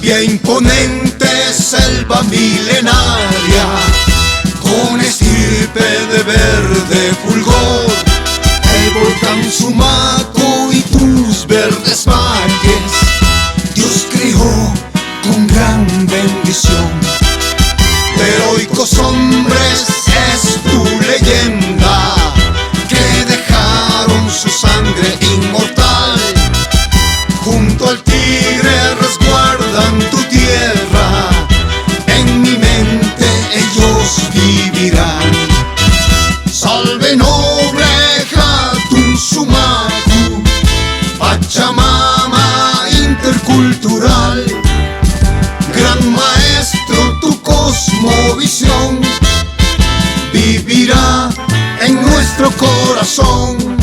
Pie imponente, selva milenaria, con estirpe de verde fulgor, el volcán Sumaco y tus verdes valles, Dios creó con gran bendición. De heroicos hombres es tu leyenda, que dejaron su sangre inmortal. Junto al tigre resguardan tu tierra, en mi mente ellos vivirán. Salve noble Hatun Sumaku, Pachamama intercultural, gran maestro tu cosmovisión vivirá en nuestro corazón.